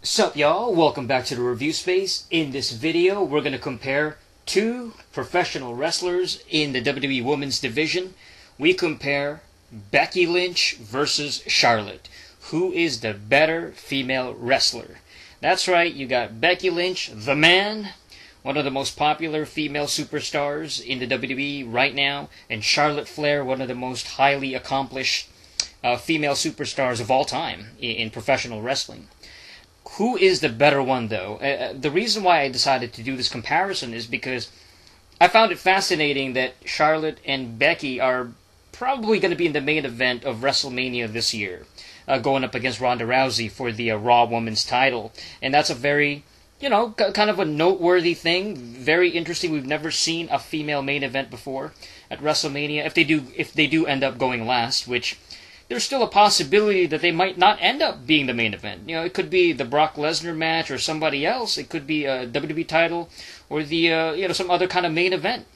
Sup y'all, welcome back to the review space. In this video, we're going to compare two professional wrestlers in the WWE Women's Division. We compare Becky Lynch versus Charlotte. Who is the better female wrestler? That's right, you got Becky Lynch, the man, one of the most popular female superstars in the WWE right now, and Charlotte Flair, one of the most highly accomplished female superstars of all time in professional wrestling. Who is the better one, though? The reason why I decided to do this comparison is because I found it fascinating that Charlotte and Becky are probably going to be in the main event of WrestleMania this year, going up against Ronda Rousey for the Raw Women's title. And that's a very, kind of a noteworthy thing. Very interesting. We've never seen a female main event before at WrestleMania. If they do end up going last, which there's still a possibility that they might not end up being the main event. It could be the Brock Lesnar match or somebody else. It could be a WWE title or the some other kind of main event.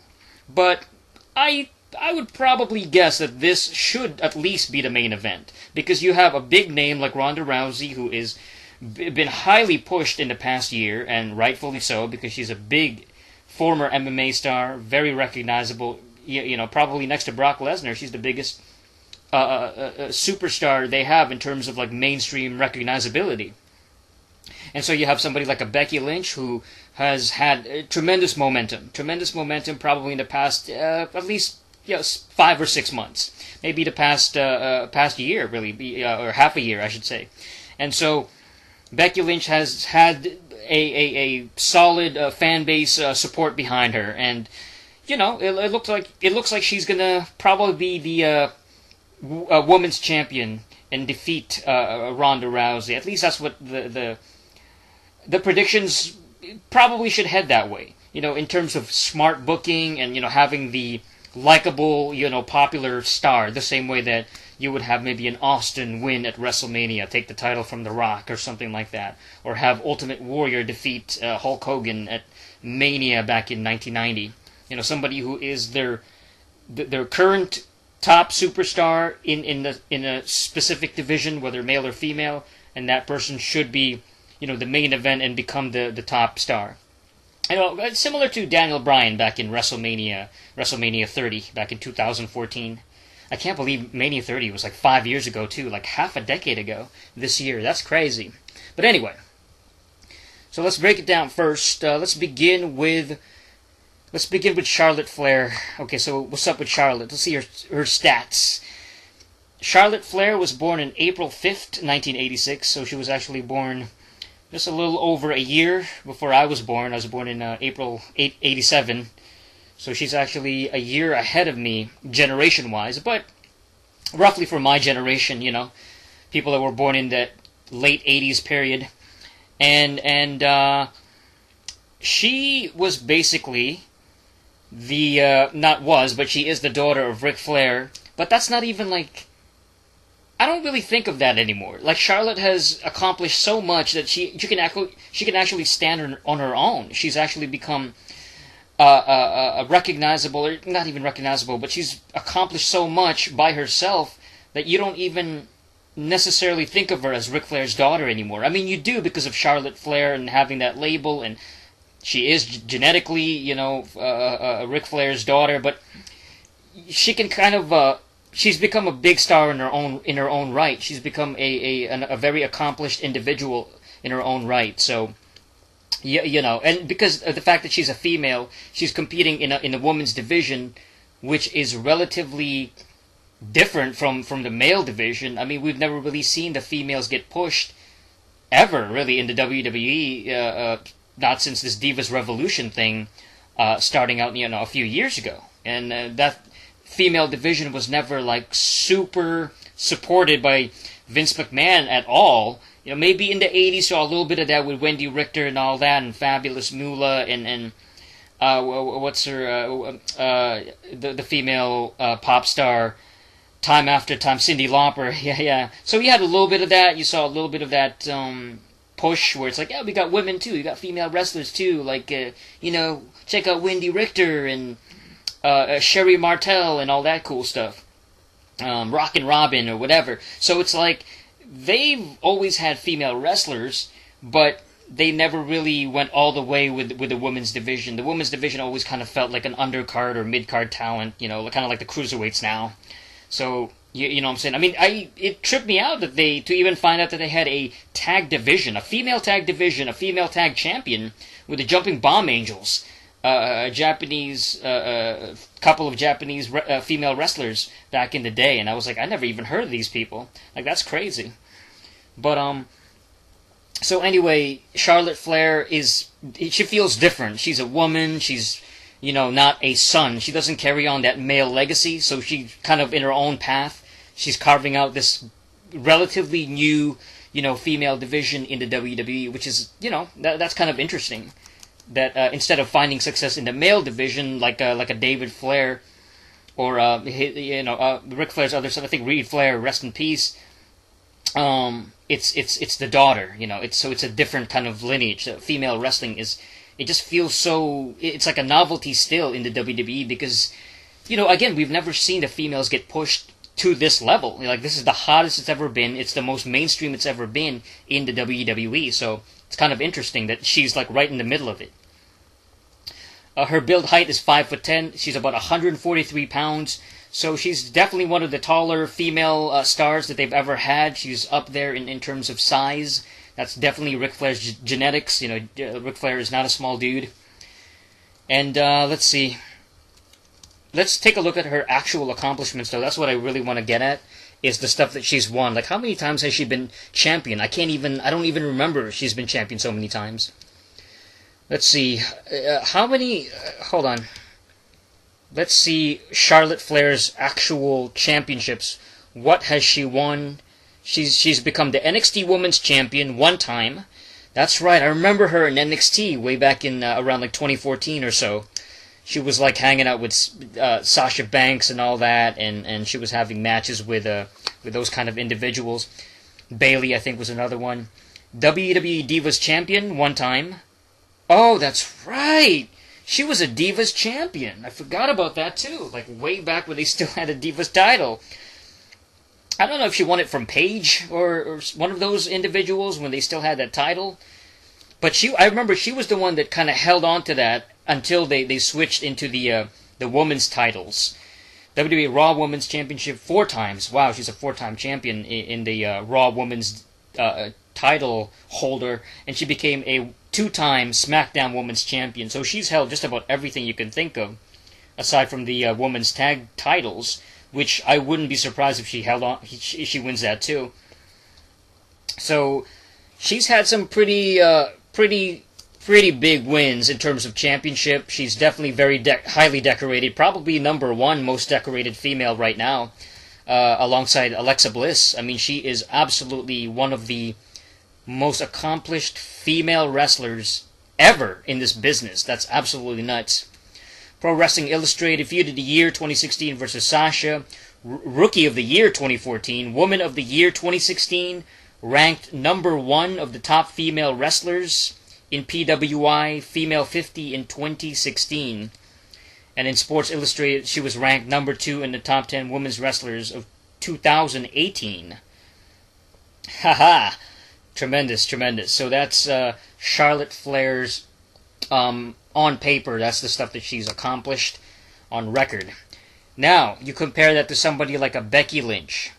But I would probably guess that this should at least be the main event because you have a big name like Ronda Rousey who is been highly pushed in the past year, and rightfully so because she's a big former MMA star, very recognizable. Probably next to Brock Lesnar, she's the biggest a superstar they have in terms of like mainstream recognizability. And so you have somebody like a Becky Lynch who has had tremendous momentum probably in the past at least 5 or 6 months, maybe the past year really, or half a year I should say. And so Becky Lynch has had a solid fan base support behind her, and it looks like she's gonna probably be the women's champion and defeat Ronda Rousey. At least that's what the predictions probably should head that way. In terms of smart booking and having the likable, popular star, the same way that you would have maybe an Austin win at WrestleMania, take the title from The Rock or something like that, or have Ultimate Warrior defeat Hulk Hogan at Mania back in 1990. Somebody who is their current top superstar in a specific division, whether male or female, and that person should be, the main event and become the top star. Similar to Daniel Bryan back in WrestleMania 30 back in 2014. I can't believe Mania 30 was like 5 years ago too, like half a decade ago this year. That's crazy. But anyway, so let's break it down first. Let's begin with Charlotte Flair. Okay, so what's up with Charlotte? Let's see her stats. Charlotte Flair was born on April 5th, 1986, so she was actually born just a little over a year before I was born. I was born in April 87, so she's actually a year ahead of me generation-wise, but roughly for my generation, people that were born in the late 80s period. And she was basically but she is the daughter of Ric Flair. But that's not even like, I don't really think of that anymore. Like, Charlotte has accomplished so much that she can actually stand on her own. She's actually become a recognizable, or not even recognizable, but she's accomplished so much by herself that you don't even necessarily think of her as Ric Flair's daughter anymore. I mean, you do because of Charlotte Flair and having that label, and she is genetically, Ric Flair's daughter, but she can kind of, she's become a big star in her own right. She's become a very accomplished individual in her own right. So, and because of the fact that she's a female, she's competing in a women's division, which is relatively different from the male division. I mean, we've never really seen the females get pushed ever, really, in the WWE. Not since this Divas Revolution thing starting out, a few years ago. And that female division was never, like, super supported by Vince McMahon at all. Maybe in the 80s, saw a little bit of that with Wendy Richter and all that, and Fabulous Moolah, and what's her, the female pop star, time after time, Cyndi Lauper. Yeah. So you had a little bit of that. You saw a little bit of that push where it's like, we got women too, you got female wrestlers too, like, check out Wendy Richter and Sherry Martel and all that cool stuff, Rockin' Robin or whatever. So it's like, they've always had female wrestlers, but they never really went all the way with the women's division. The women's division always kind of felt like an undercard or mid-card talent, kind of like the cruiserweights now. So, you know what I'm saying? I mean, it tripped me out that to even find out that they had a tag division, a female tag division, a female tag champion with the Jumping Bomb Angels, a Japanese, couple of Japanese female wrestlers back in the day, and I was like, I never even heard of these people. Like, that's crazy. But, so anyway, Charlotte Flair she feels different. She's a woman, she's, not a son. She doesn't carry on that male legacy, so she's kind of in her own path. She's carving out this relatively new, female division in the WWE, which is, that's kind of interesting. That instead of finding success in the male division, like a David Flair, or Ric Flair's other son, I think Reed Flair, rest in peace. It's the daughter, it's a different kind of lineage. Female wrestling it just feels so, it's like a novelty still in the WWE because, again, we've never seen the females get pushed to this level. Like, this is the hottest it's ever been. It's the most mainstream it's ever been in the WWE. So it's kind of interesting that she's like right in the middle of it. Her build height is 5'10". She's about 143 pounds. So she's definitely one of the taller female stars that they've ever had. She's up there in terms of size. That's definitely Ric Flair's genetics. Ric Flair is not a small dude. And let's see. Let's take a look at her actual accomplishments, though. That's what I really want to get at, is the stuff that she's won. Like, how many times has she been champion? I don't even remember if she's been champion so many times. Let's see. How many... hold on. Let's see Charlotte Flair's actual championships. What has she won? She's become the NXT Women's Champion one time. That's right. I remember her in NXT way back in around like 2014 or so. She was like hanging out with Sasha Banks and all that, and she was having matches with those kind of individuals. Bayley, I think, was another one. WWE Divas Champion one time. Oh, that's right. She was a Divas Champion. I forgot about that too. Like way back when they still had a Divas title. I don't know if she won it from Paige or one of those individuals when they still had that title. But I remember she was the one that kind of held on to that until they switched into the women's titles. WWE Raw Women's Championship 4 times. Wow, she's a 4-time champion in the Raw Women's title holder. And she became a 2-time SmackDown Women's Champion. So she's held just about everything you can think of, aside from the women's tag titles, which I wouldn't be surprised if she held on. She wins that too. So she's had some pretty big wins in terms of championship. She's definitely very highly decorated, probably number 1 most decorated female right now, alongside Alexa Bliss. I mean, she is absolutely one of the most accomplished female wrestlers ever in this business. That's absolutely nuts. Pro Wrestling Illustrated Feud of the Year 2016 versus Sasha. Rookie of the Year 2014. Woman of the Year 2016. Ranked number 1 of the top female wrestlers in PWI Female 50 in 2016. And in Sports Illustrated, she was ranked number 2 in the top 10 women's wrestlers of 2018. Haha! Tremendous, tremendous. So that's Charlotte Flair's, on paper, that's the stuff that she's accomplished on record. Now, you compare that to somebody like a Becky Lynch.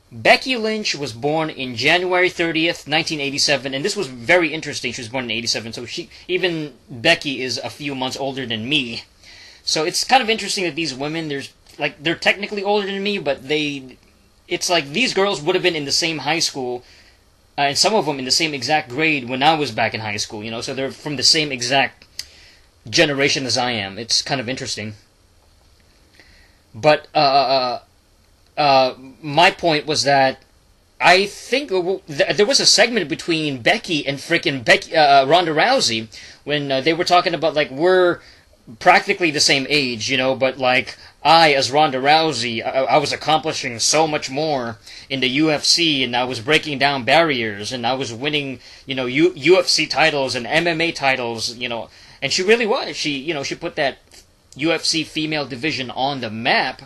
Becky Lynch was born in January 30th, 1987, and this was very interesting. She was born in 87, so even Becky is a few months older than me. So it's kind of interesting that these women, they're technically older than me, but it's like these girls would have been in the same high school, and some of them in the same exact grade when I was back in high school, so they're from the same exact generation as I am. It's kind of interesting. But my point was that I think there was a segment between Becky and frickin' Ronda Rousey when they were talking about, like, we're practically the same age, but, like, I, as Ronda Rousey, I was accomplishing so much more in the UFC, and I was breaking down barriers, and I was winning, UFC titles and MMA titles, and she really was. She put that UFC female division on the map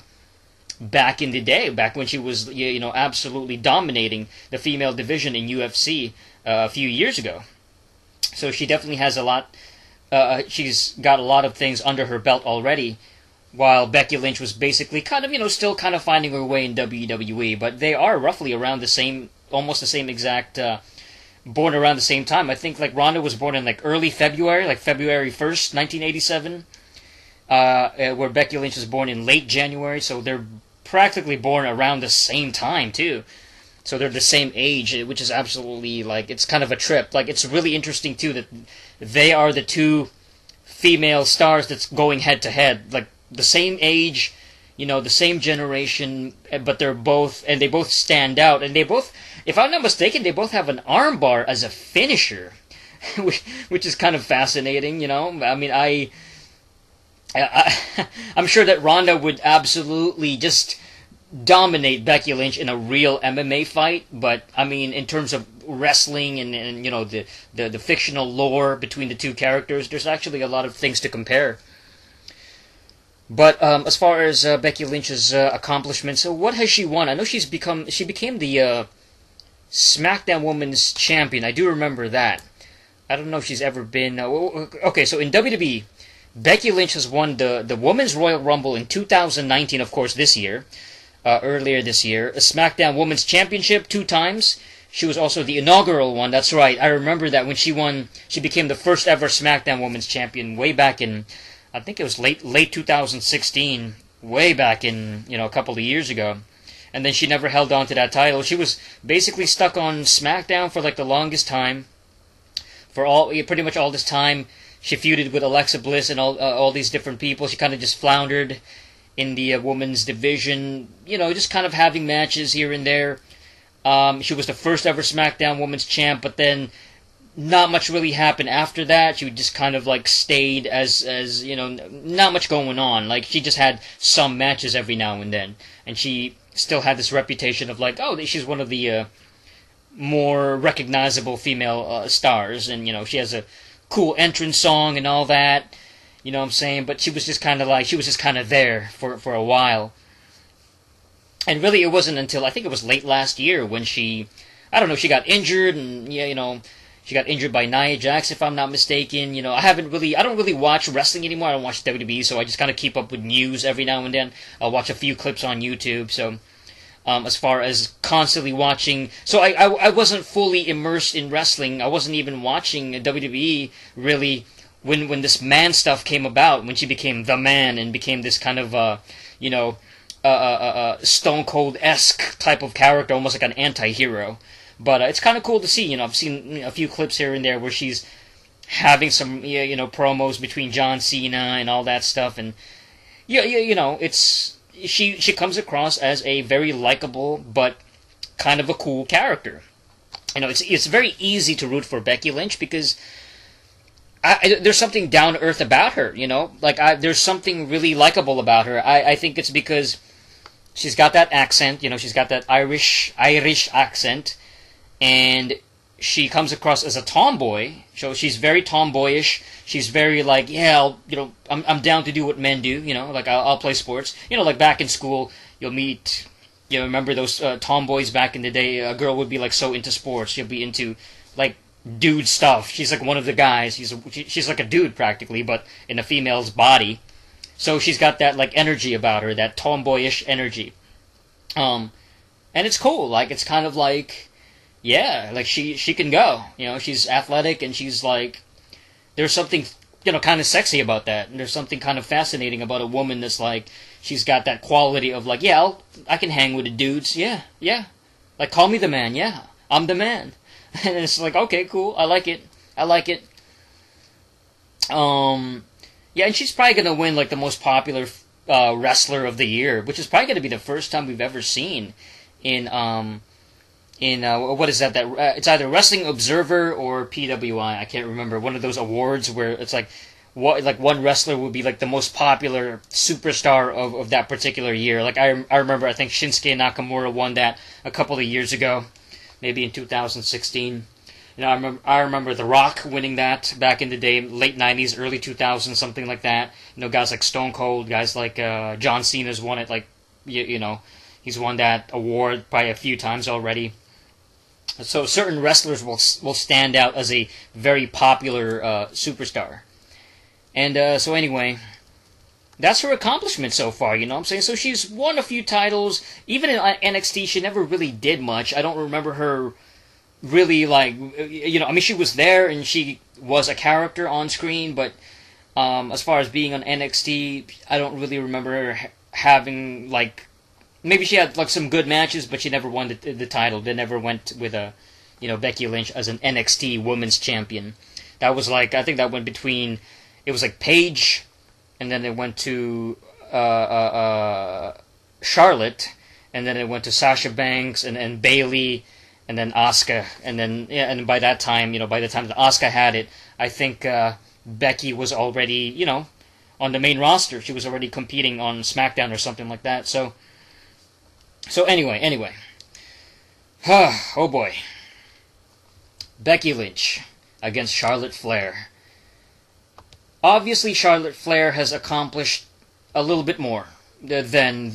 back in the day, back when she was, absolutely dominating the female division in UFC. a few years ago. So she definitely has a lot. She's got a lot of things under her belt already. While Becky Lynch was basically kind of, still kind of finding her way in WWE, but they are roughly around the same, almost the same exact, born around the same time. I think like Ronda was born in like early February, like February 1st, 1987, where Becky Lynch was born in late January, so they're practically born around the same time too. So they're the same age, which is absolutely like, it's kind of a trip. Like, it's really interesting too that they are the two female stars that's going head to head. Like, the same age, the same generation, but they both stand out, and they both, if I'm not mistaken, they both have an armbar as a finisher, which is kind of fascinating, I mean, I'm sure that Ronda would absolutely just dominate Becky Lynch in a real MMA fight, but I mean, in terms of wrestling and the fictional lore between the two characters, there's actually a lot of things to compare. But as far as Becky Lynch's accomplishments, so what has she won? I know she became the SmackDown Women's Champion. I do remember that. I don't know if she's ever been. Okay, so in WWE, Becky Lynch has won the Women's Royal Rumble in 2019, of course, this year, earlier this year. A SmackDown Women's Championship 2 times. She was also the inaugural one. That's right. I remember that when she won, she became the first ever SmackDown Women's Champion way back in, I think it was late 2016, way back in, a couple of years ago. And then she never held on to that title. She was basically stuck on SmackDown for like the longest time. For pretty much all this time, she feuded with Alexa Bliss and all these different people. She kind of just floundered in the women's division, just kind of having matches here and there. She was the first ever SmackDown Women's Champ, but then not much really happened after that. She just kind of like stayed as not much going on. Like, she just had some matches every now and then, and she still had this reputation of like, oh, she's one of the more recognizable female stars, and she has a cool entrance song and all that. You know what I'm saying? But she was just kind of there for a while. And really, it wasn't until I think it was late last year when she got injured, and she got injured by Nia Jax, if I'm not mistaken. I don't really watch wrestling anymore. I don't watch WWE, so I just kind of keep up with news every now and then. I'll watch a few clips on YouTube. So, as far as constantly watching, so I wasn't fully immersed in wrestling. I wasn't even watching WWE really when this man stuff came about. When she became the man and became this kind of Stone Cold-esque type of character, almost like an anti-hero. But it's kind of cool to see. I've seen a few clips here and there where she's having some, promos between John Cena and all that stuff, and it's she comes across as a very likable but kind of a cool character. It's very easy to root for Becky Lynch because there's something down to earth about her. There's something really likable about her. I think it's because she's got that accent. She's got that Irish accent. And she comes across as a tomboy, so she's very tomboyish. She's very like, I'm down to do what men do. Like I'll play sports. Like back in school, you'll meet. Remember those tomboys back in the day? A girl would be like so into sports. She'll be into like dude stuff. She's like one of the guys. She's like a dude practically, but in a female's body. So she's got that like energy about her, that tomboyish energy. And it's cool. Like it's kind of like. Yeah, like she can go. She's athletic, and she's like, there's something, kind of sexy about that. And there's something kind of fascinating about a woman that's like, she's got that quality of like, I can hang with the dudes. Yeah. Like, call me the man. Yeah, I'm the man. And it's like, okay, cool. I like it. Yeah, and she's probably going to win like the most popular wrestler of the year, which is probably going to be the first time we've ever seen in what is that? It's either Wrestling Observer or PWI. I can't remember. One of those awards where it's like one wrestler would be like the most popular superstar of that particular year. Like I remember, I think Shinsuke Nakamura won that a couple of years ago, maybe in 2016. I remember The Rock winning that back in the day, late 90s, early 2000s, something like that. Guys like Stone Cold, guys like John Cena's won it. Like he's won that award probably a few times already. So certain wrestlers will stand out as a very popular superstar. And so anyway, that's her accomplishment so far, you know what I'm saying? So she's won a few titles. Even in NXT, she never really did much. I don't remember her really, like, you know, I mean, she was there and she was a character on screen, but as far as being on NXT, I don't really remember her having, like, maybe she had, like, some good matches, but she never won the title. They never went with Becky Lynch as an NXT Women's Champion. That was, like, I think that went between, it was, like, Paige, and then it went to Charlotte, and then it went to Sasha Banks, and Bayley, and then Asuka, and then, yeah, and by that time, you know, by the time that Asuka had it, I think Becky was already, you know, on the main roster. She was already competing on SmackDown or something like that. So anyway. Oh boy. Becky Lynch against Charlotte Flair. Obviously, Charlotte Flair has accomplished a little bit more than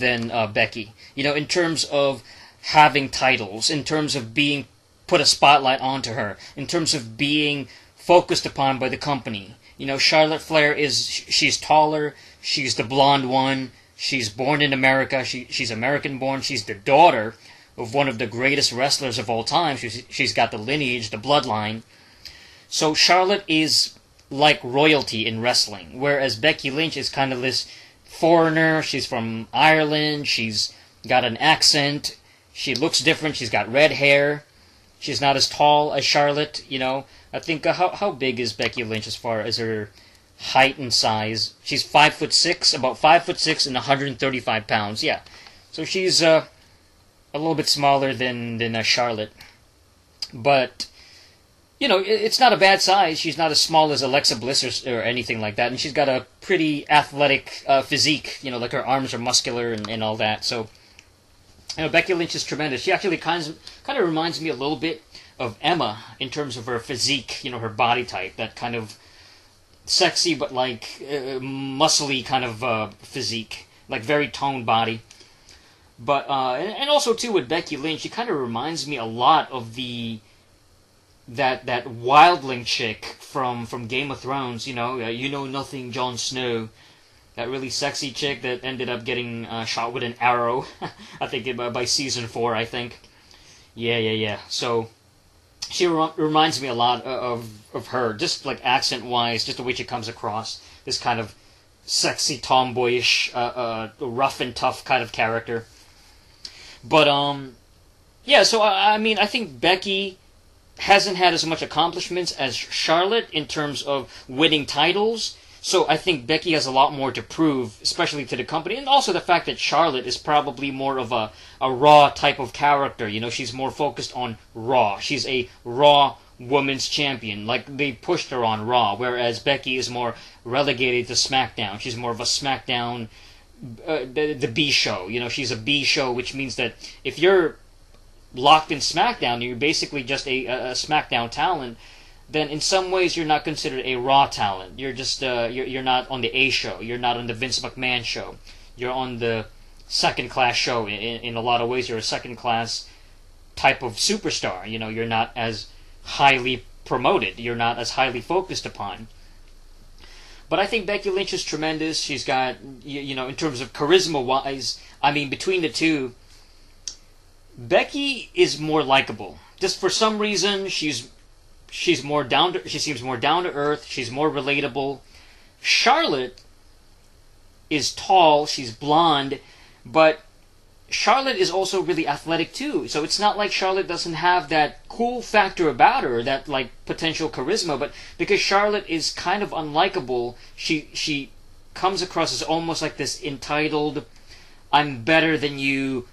Becky. You know, in terms of having titles, in terms of being put a spotlight onto her, in terms of being focused upon by the company. You know, Charlotte Flair she's taller, she's the blonde one, she's born in America, she's American born, she's the daughter of one of the greatest wrestlers of all time. She's got the lineage, the bloodline. So Charlotte is like royalty in wrestling, whereas Becky Lynch is kind of this foreigner. She's from Ireland, she's got an accent, she looks different, she's got red hair, she's not as tall as Charlotte, you know. I think, how big is Becky Lynch as far as her height and size? She's 5'6", about 5'6" and 135 pounds, yeah. So she's a little bit smaller than Charlotte. But, you know, it's not a bad size. She's not as small as Alexa Bliss or anything like that. And she's got a pretty athletic physique. You know, like her arms are muscular and all that. So, you know, Becky Lynch is tremendous. She actually kind of reminds me a little bit of Emma in terms of her physique. You know, her body type. That kind of sexy but like muscly kind of physique. Like very toned body. But, and also too with Becky Lynch, she kind of reminds me a lot of that wildling chick from Game of Thrones, you know nothing, Jon Snow, that really sexy chick that ended up getting shot with an arrow, I think by season 4, I think. Yeah. So she reminds me a lot of her, just like accent wise, just the way she comes across, this kind of sexy tomboyish, rough and tough kind of character. But yeah. So I mean, I think Becky hasn't had as much accomplishments as Charlotte in terms of winning titles. So I think Becky has a lot more to prove, especially to the company. And also the fact that Charlotte is probably more of a Raw type of character. You know, she's more focused on Raw. She's a Raw Women's Champion. Like, they pushed her on Raw, whereas Becky is more relegated to SmackDown. She's more of a SmackDown, the B show. You know, she's a B show, which means that if you're locked in SmackDown, you're basically just a SmackDown talent, then in some ways you're not considered a Raw talent. You're just you're not on the A show. You're not on the Vince McMahon show. You're on the second class show. In a lot of ways, you're a second class type of superstar. You know, you're not as highly promoted. You're not as highly focused upon. But I think Becky Lynch is tremendous. She's got, you know, in terms of charisma wise, I mean, between the two, Becky is more likable. Just for some reason, she's more she seems more down to earth. She's more relatable. Charlotte is tall. She's blonde, but Charlotte is also really athletic too. So it's not like Charlotte doesn't have that cool factor about her, that like potential charisma. But because Charlotte is kind of unlikable, she comes across as almost like this entitled, "I'm better than you"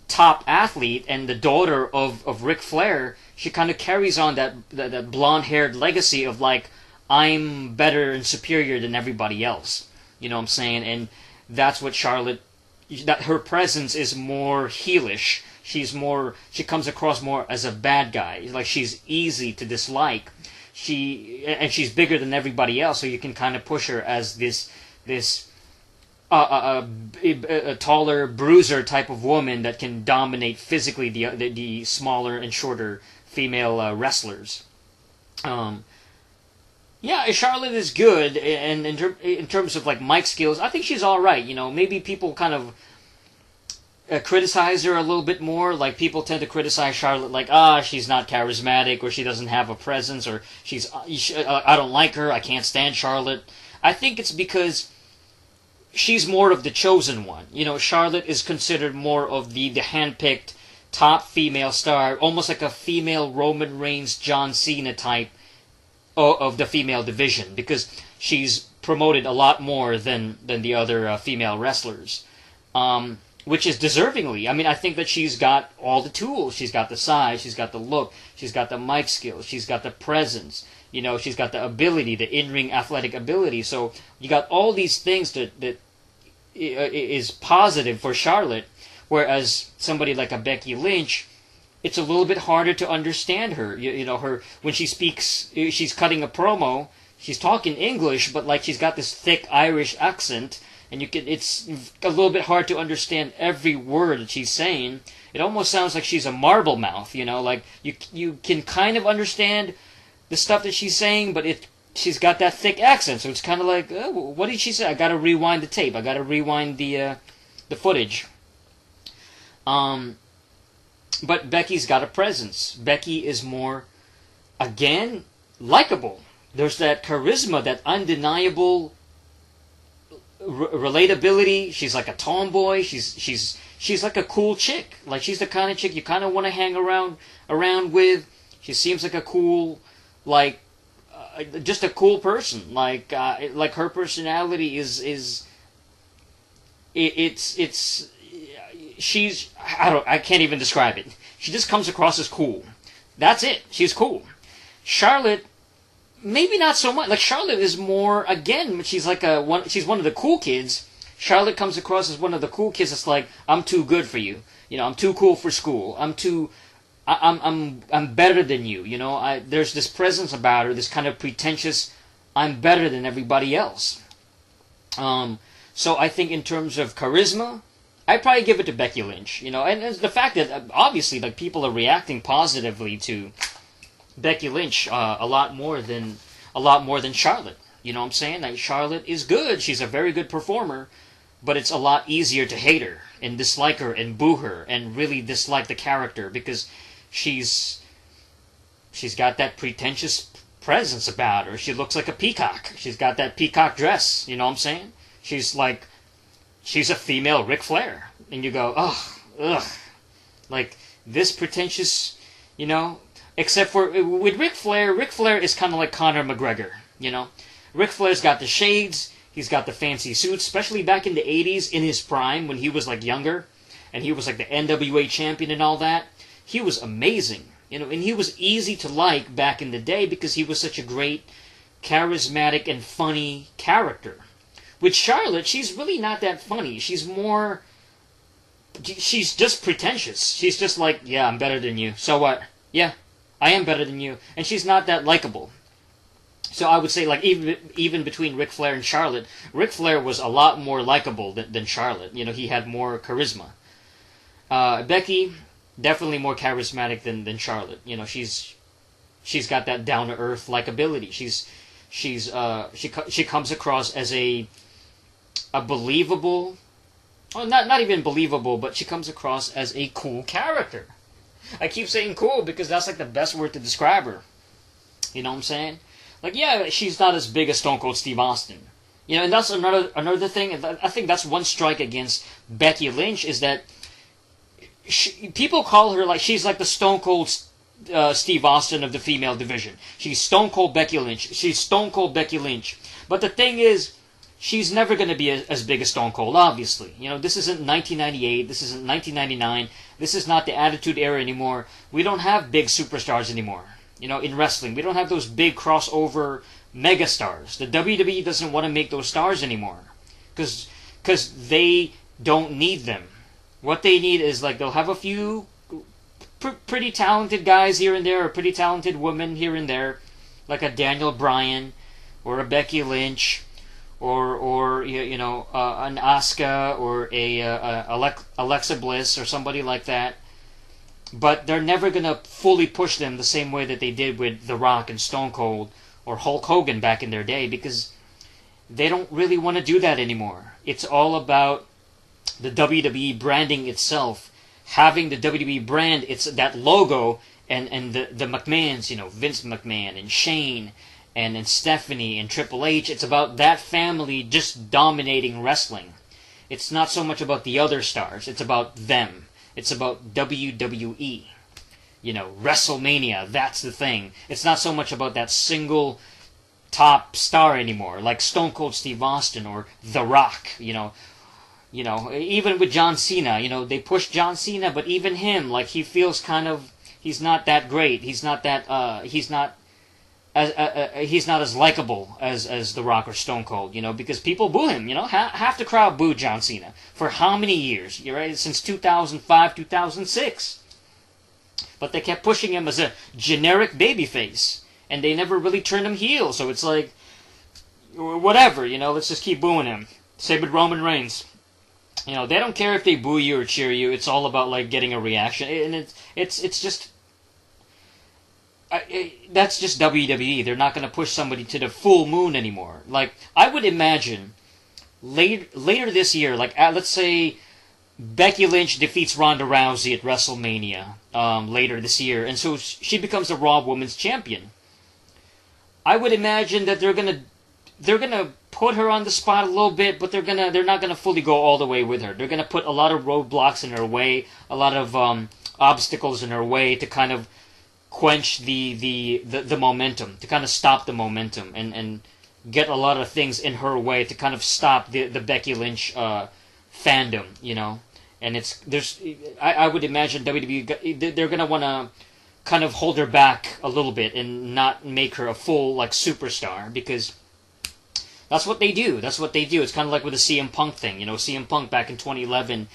top athlete, and the daughter of Ric Flair. She kind of carries on that blonde-haired legacy of like, I'm better and superior than everybody else. You know what I'm saying? And that's what Charlotte, that her presence is more heelish. She comes across more as a bad guy. Like, she's easy to dislike. She's bigger than everybody else, so you can kind of push her as this a taller bruiser type of woman that can dominate physically the smaller and shorter female wrestlers. Yeah, Charlotte is good, and in terms of like mic skills, I think she's all right. Maybe people kind of criticize her a little bit more. Like people tend to criticize Charlotte, like she's not charismatic, or she doesn't have a presence, or I don't like her, I can't stand Charlotte. I think it's because she's more of the chosen one. Charlotte is considered more of the handpicked top female star, almost like a female Roman Reigns, John Cena type of the female division, because she's promoted a lot more than the other female wrestlers, which is deservingly. I mean, I think that she's got all the tools. She's got the size, she's got the look, she's got the mic skills, she's got the presence. She's got the ability, the in-ring athletic ability. So you got all these things that is positive for Charlotte, whereas somebody like a Becky Lynch, it's a little bit harder to understand her. Her when she speaks, she's cutting a promo. She's talking English, but like she's got this thick Irish accent, and it's a little bit hard to understand every word that she's saying. It almost sounds like she's a marble mouth. Like you can kind of understand the stuff that she's saying, but she's got that thick accent, so it's kind of like, what did she say? I got to rewind the tape. I got to rewind the footage. But Becky's got a presence. Becky is more, again, likable. There's that charisma, that undeniable relatability. She's like a tomboy. She's like a cool chick. Like she's the kind of chick you kind of want to hang around with. She seems like a cool, just a cool person. Like her personality is she's, I can't even describe it. She just comes across as cool. That's it. She's cool. Charlotte, maybe not so much. Like Charlotte is more, again, she's like she's one of the cool kids. Charlotte comes across as one of the cool kids that's like, I'm too good for you. I'm too cool for school. I'm better than you. There's this presence about her, this kind of pretentious, I'm better than everybody else. So I think in terms of charisma, I'd probably give it to Becky Lynch, and the fact that obviously like people are reacting positively to Becky Lynch a lot more than Charlotte. You know what I'm saying? Like Charlotte is good; she's a very good performer, but it's a lot easier to hate her and dislike her and boo her and really dislike the character because she's got that pretentious presence about her. She looks like a peacock. She's got that peacock dress. You know what I'm saying? She's a female Ric Flair. And you go, ugh. Like, this pretentious, except for, with Ric Flair is kind of like Conor McGregor, Ric Flair's got the shades, he's got the fancy suits, especially back in the 80s, in his prime, when he was, like, younger, and he was, like, the NWA champion and all that. He was amazing, and he was easy to like back in the day because he was such a great, charismatic, and funny character. With Charlotte, she's really not that funny. She's just pretentious. She's just like, yeah, I'm better than you. So what? Yeah, I am better than you. And she's not that likable. So I would say, like, even between Ric Flair and Charlotte, Ric Flair was a lot more likable than Charlotte. He had more charisma. Becky, definitely more charismatic than Charlotte. She's got that down-to-earth likability. She comes across as a believable, well, not even believable, but she comes across as a cool character. I keep saying cool because that's like the best word to describe her. You know what I'm saying? Like, yeah, she's not as big as Stone Cold Steve Austin. And that's another thing. I think that's one strike against Becky Lynch is that people call her like she's like the Stone Cold Steve Austin of the female division. She's Stone Cold Becky Lynch. She's Stone Cold Becky Lynch. But the thing is, she's never going to be as big as Stone Cold, obviously. This isn't 1998. This isn't 1999. This is not the Attitude Era anymore. We don't have big superstars anymore. In wrestling, we don't have those big crossover megastars. The WWE doesn't want to make those stars anymore because they don't need them. What they need is, like, they'll have a few pretty talented guys here and there, or pretty talented women here and there, like a Daniel Bryan or a Becky Lynch, or an Asuka or a Alexa Bliss or somebody like that. but they're never going to fully push them the same way that they did with The Rock and Stone Cold or Hulk Hogan back in their day, because they don't really want to do that anymore. It's all about the WWE branding itself, having the WWE brand, it's that logo, and the McMahons, Vince McMahon and Shane and Stephanie and Triple H. It's about that family just dominating wrestling. It's not so much about the other stars. It's about them. It's about WWE. WrestleMania, that's the thing. It's not so much about that single top star anymore, like Stone Cold Steve Austin or The Rock, even with John Cena, they push John Cena, but even him, like, he feels kind of, he's not that great. He's not that, he's not as likable as The Rock or Stone Cold, because people boo him, half the crowd booed John Cena for how many years, right? Since 2005, 2006. But they kept pushing him as a generic babyface, and they never really turned him heel, so it's like, whatever, let's just keep booing him. Same with Roman Reigns. They don't care if they boo you or cheer you. It's all about, like, getting a reaction, and it's just, that's just WWE. They're not going to push somebody to the full moon anymore. Like, I would imagine later this year, like, let's say Becky Lynch defeats Ronda Rousey at WrestleMania later this year, and so she becomes the Raw Women's Champion. I would imagine that they're gonna put her on the spot a little bit, but they're not gonna fully go all the way with her. They're gonna put a lot of roadblocks in her way, a lot of obstacles in her way to kind of quench the momentum, to kind of stop the momentum, and get a lot of things in her way to kind of stop the Becky Lynch fandom, And I would imagine WWE, they're gonna want to kind of hold her back a little bit and not make her a full, like, superstar, because that's what they do. It's kind of like with the CM Punk thing. CM Punk back in 2011,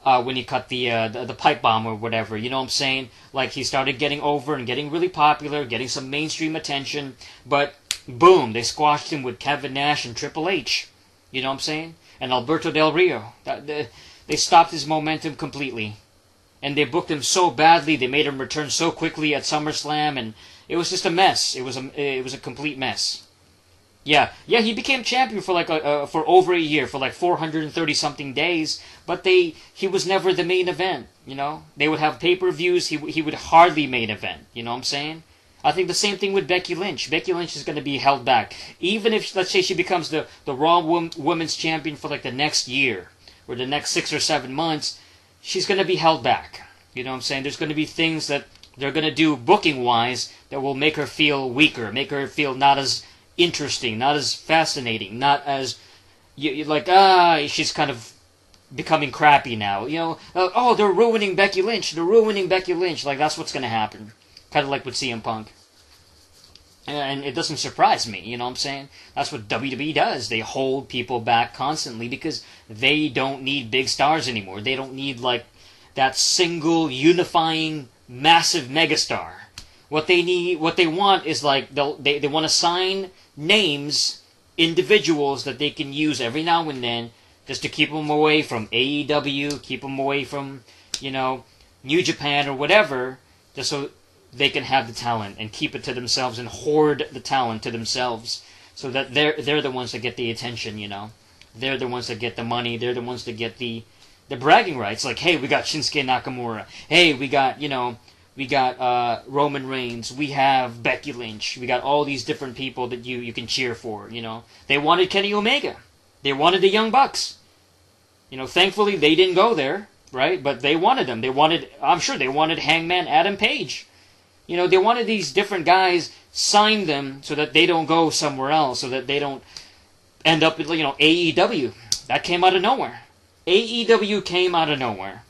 when he cut the pipe bomb or whatever. You know what I'm saying? Like, he started getting over and getting really popular, getting some mainstream attention, but boom, they squashed him with Kevin Nash and Triple H. You know what I'm saying? And Alberto Del Rio. They stopped his momentum completely. And they booked him so badly, they made him return so quickly at SummerSlam, and it was just a mess. It was a complete mess. Yeah, he became champion for for over a year, for like 430 something days, but he was never the main event. They would have pay-per-views. He would hardly main event. You know what I'm saying? I think the same thing with Becky Lynch. Becky Lynch is going to be held back, even if, let's say, she becomes the Raw Women's Champion for like the next year or the next 6 or 7 months. She's going to be held back. You know what I'm saying? There's going to be things that they're going to do booking-wise that will make her feel weaker, make her feel not as interesting, not as fascinating, not as, she's kind of becoming crappy now. They're ruining Becky Lynch. Like, that's what's going to happen. Kind of like with CM Punk. And it doesn't surprise me, you know what I'm saying? That's what WWE does. They hold people back constantly because they don't need big stars anymore. They don't need, like, that single, unifying, massive megastar. What they want is, like, they want to sign names, individuals that they can use every now and then just to keep them away from AEW, keep them away from, New Japan or whatever, just so they can have the talent and keep it to themselves and hoard the talent to themselves, so that they're the ones that get the attention. They're the ones that get the money. They're the ones that get the bragging rights. Like, hey, we got Shinsuke Nakamura. Hey, we got Roman Reigns. We have Becky Lynch. We got all these different people that you can cheer for. They wanted Kenny Omega. They wanted the Young Bucks. Thankfully they didn't go there, right? But they wanted them. I'm sure they wanted Hangman Adam Page. They wanted these different guys, sign them so that they don't go somewhere else, so that they don't end up with, AEW. That came out of nowhere. AEW came out of nowhere.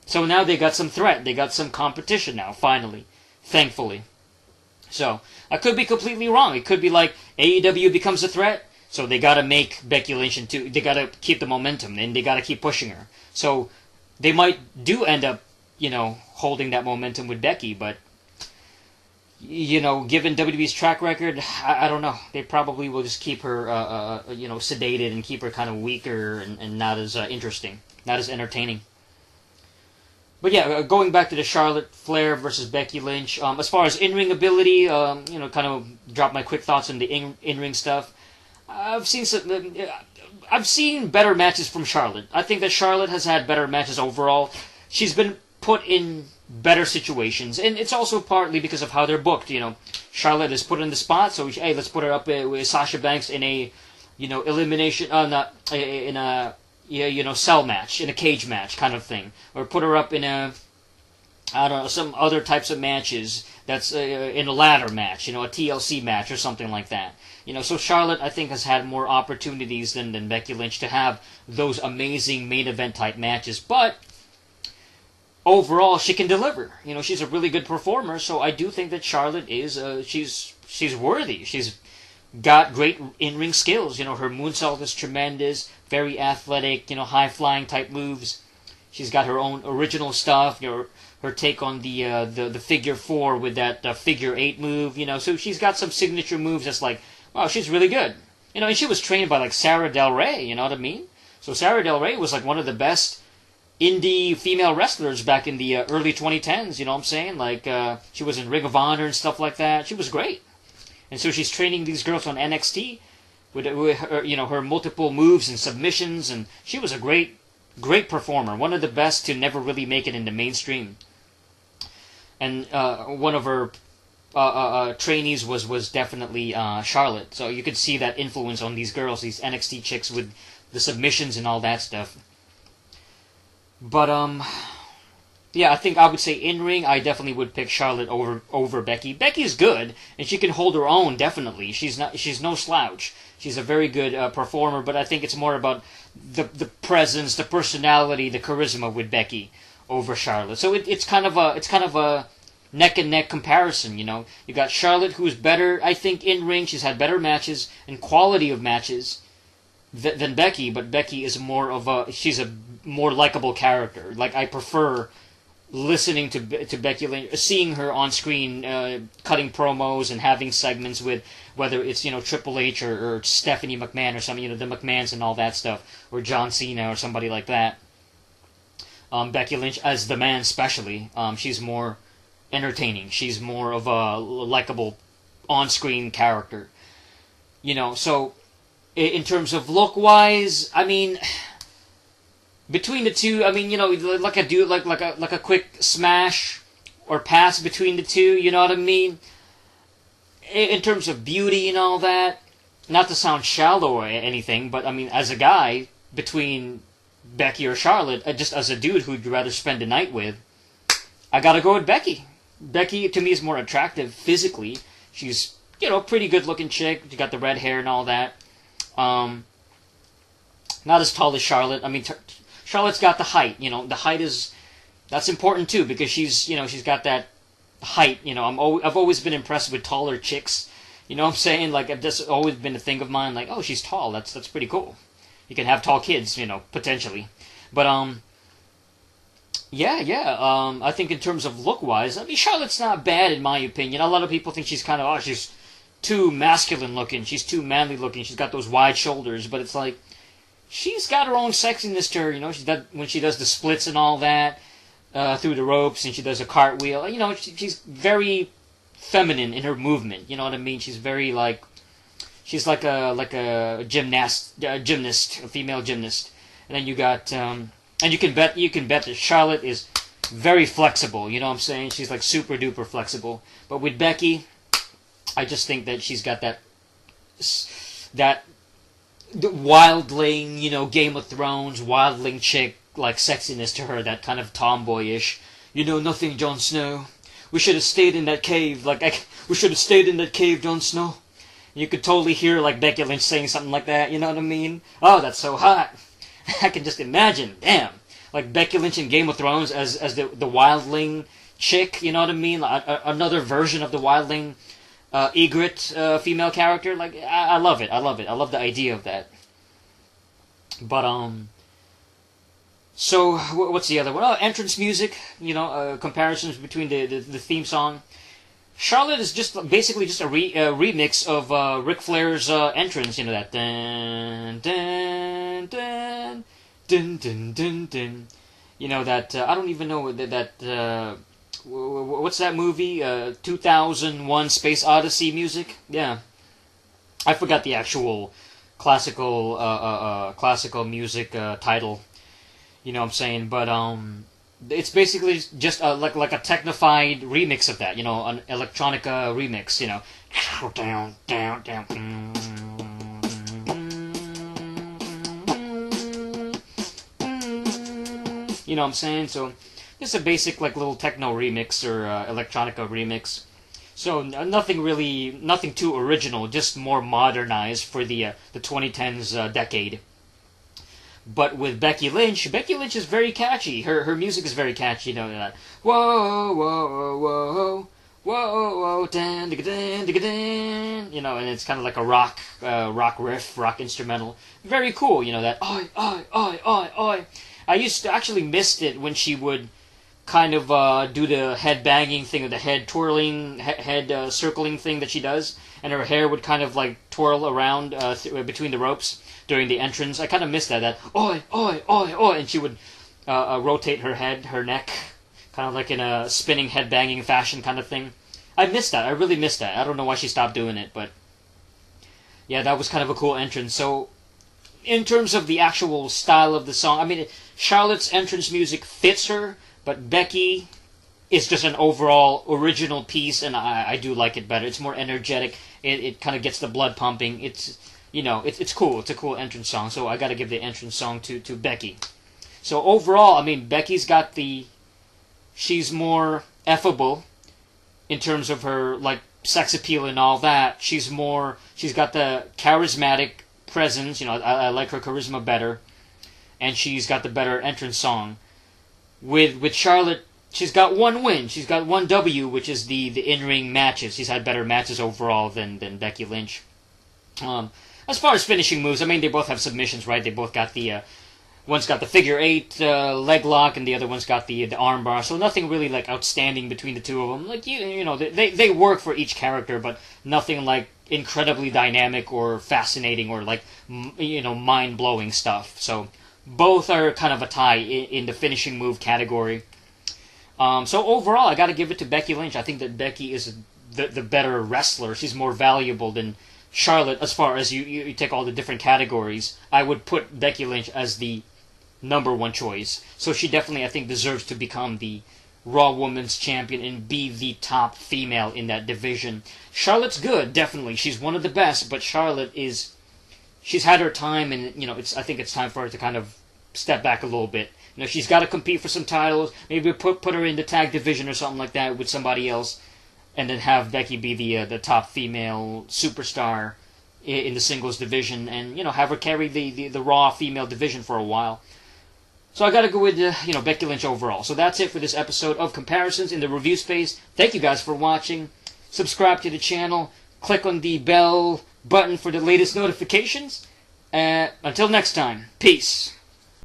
So now they got some threat. They got some competition now, finally. Thankfully. So, I could be completely wrong. It could be like AEW becomes a threat, so they gotta make Becky Lynch they gotta keep the momentum, and they gotta keep pushing her. So, they might end up, holding that momentum with Becky, but given WWE's track record, I don't know. They probably will just keep her, sedated and keep her kind of weaker and not as interesting, not as entertaining. But yeah, going back to the Charlotte Flair versus Becky Lynch. As far as in-ring ability, kind of drop my quick thoughts on the in-ring stuff. I've seen better matches from Charlotte. I think that Charlotte has had better matches overall. She's been put in better situations, and it's also partly because of how they're booked. Charlotte is put in the spot, so hey, let's put her up with Sasha Banks in a, elimination, not in a, cell match, in a cage match kind of thing, or put her up in a, I don't know, some other types of matches that's in a ladder match, a TLC match or something like that. So Charlotte, I think, has had more opportunities than Becky Lynch to have those amazing main event type matches, but overall, she can deliver. She's a really good performer, so I do think that Charlotte is, she's worthy. She's got great in-ring skills. Her moonsault is tremendous, very athletic, high-flying type moves. She's got her own original stuff, her take on the figure four with that figure eight move, so she's got some signature moves that's like, wow, she's really good. And she was trained by, like, Sarah Del Rey, you know what I mean? So Sarah Del Rey was, like, one of the best indie female wrestlers back in the early 2010s, you know what I'm saying? Like, she was in Ring of Honor and stuff like that. She was great. And so she's training these girls on NXT with her, her multiple moves and submissions, and she was a great performer. One of the best to never really make it in the mainstream. And one of her trainees was definitely Charlotte. So you could see that influence on these girls, these NXT chicks with the submissions and all that stuff. But yeah, I think I would say in ring, I definitely would pick Charlotte over Becky. Becky's good, and she can hold her own. Definitely, she's no slouch. She's a very good performer, but I think it's more about the presence, the personality, the charisma with Becky over Charlotte. So it's kind of a neck and neck comparison. You got Charlotte, who's better, I think, in ring. She's had better matches and quality of matches than Becky, but Becky is she's a more likable character. Like, I prefer listening to Becky Lynch, seeing her on screen, cutting promos and having segments with, whether it's, Triple H or Stephanie McMahon or something, the McMahons and all that stuff, or John Cena or somebody like that. Becky Lynch, as the man especially, she's more entertaining. She's more of a likable on-screen character. So in terms of look-wise, I mean, between the two, I mean, like a quick smash or pass between the two, you know what I mean? In terms of beauty and all that, not to sound shallow or anything, but I mean, as a guy, between Becky or Charlotte, just as a dude who'd rather spend the night with, I gotta go with Becky. Becky, to me, is more attractive physically. She's, pretty good-looking chick. She got the red hair and all that. Not as tall as Charlotte. I mean, Charlotte's got the height. The height that's important too, because she's got that height. I've always been impressed with taller chicks. You know what I'm saying? Like, that's always been a thing of mine. Like, oh, she's tall. That's pretty cool. You can have tall kids, potentially. But I think in terms of look-wise, I mean, Charlotte's not bad in my opinion. A lot of people think she's she's too masculine looking. She's too manly looking. She's got those wide shoulders, but it's like, she's got her own sexiness to her. When she does the splits and all that through the ropes, and she does a cartwheel. She's very feminine in her movement. You know what I mean? She's very she's like a gymnast, a female gymnast. And then you got and you can bet that Charlotte is very flexible. You know what I'm saying? She's like super duper flexible. But with Becky, I just think that she's got that wildling, Game of Thrones, wildling chick, like, sexiness to her, that kind of tomboyish, nothing, Jon Snow. We should have stayed in that cave, we should have stayed in that cave, Jon Snow. You could totally hear, like, Becky Lynch saying something like that, you know what I mean? Oh, that's so hot. I can just imagine, damn. Like, Becky Lynch in Game of Thrones as the wildling chick, you know what I mean? Another version of the wildling egret female character. Like, I love it. I love the idea of that. But so what's the other one? Oh, entrance music. Comparisons between the theme song. Charlotte is basically just a remix of Ric Flair's entrance. That dun dun dun dun dun dun dun. You know that I don't even know what's that movie? 2001: Space Odyssey music. Yeah, I forgot the actual classical music title. You know what I'm saying? But it's basically just like a technified remix of that. You know, an electronica remix. You know, down, down, down. You know what I'm saying? So just a basic like little techno remix or electronica remix. So nothing too original, just more modernized for the 2010s decade. But with Becky Lynch is very catchy. Her music is very catchy. You know that whoa whoa whoa whoa whoa dan dan dan. You know, and it's kind of like a rock riff, rock instrumental. Very cool. You know that oi oi oi oi oi. I used to actually missed it when she would kind of do the head banging thing, or the head twirling, head circling thing that she does, and her hair would kind of like twirl around between the ropes during the entrance. I kind of missed that oi oi oi oi, and she would rotate her head, her neck, kind of like in a spinning head banging fashion kind of thing. I missed that. I really missed that. I don't know why she stopped doing it, but yeah, that was kind of a cool entrance. So in terms of the actual style of the song, I mean, Charlotte's entrance music fits her, but Becky is just an overall original piece, and I do like it better. It's more energetic. It kind of gets the blood pumping. It's cool. It's a cool entrance song. So I got to give the entrance song to Becky. So overall, I mean, she's more effable in terms of her like sex appeal and all that. She's got the charismatic presence. You know, I like her charisma better, and she's got the better entrance song. With Charlotte, she's got one win. She's got one W, which is the in-ring matches. She's had better matches overall than Becky Lynch. As far as finishing moves, I mean, they both have submissions, right? They both got one's got the figure 8 leg lock, and the other one's got the arm bar. So nothing really like outstanding between the two of them. Like you know, they work for each character, but nothing like incredibly dynamic or fascinating or like mind blowing stuff. So both are kind of a tie in the finishing move category. So overall, I got to give it to Becky Lynch. I think that Becky is the better wrestler. She's more valuable than Charlotte as far as you take all the different categories. I would put Becky Lynch as the number one choice. So she definitely, I think, deserves to become the Raw Women's Champion and be the top female in that division. Charlotte's good, definitely. She's one of the best, but she's had her time, and I think it's time for her to kind of step back a little bit. She's got to compete for some titles. Maybe put her in the tag division or something like that with somebody else, and then have Becky be the top female superstar in the singles division, and have her carry the Raw female division for a while. So I got to go with Becky Lynch overall. So that's it for this episode of Comparisons in the Review Space. Thank you guys for watching. Subscribe to the channel. Click on the bell button for the latest notifications. Until next time, peace.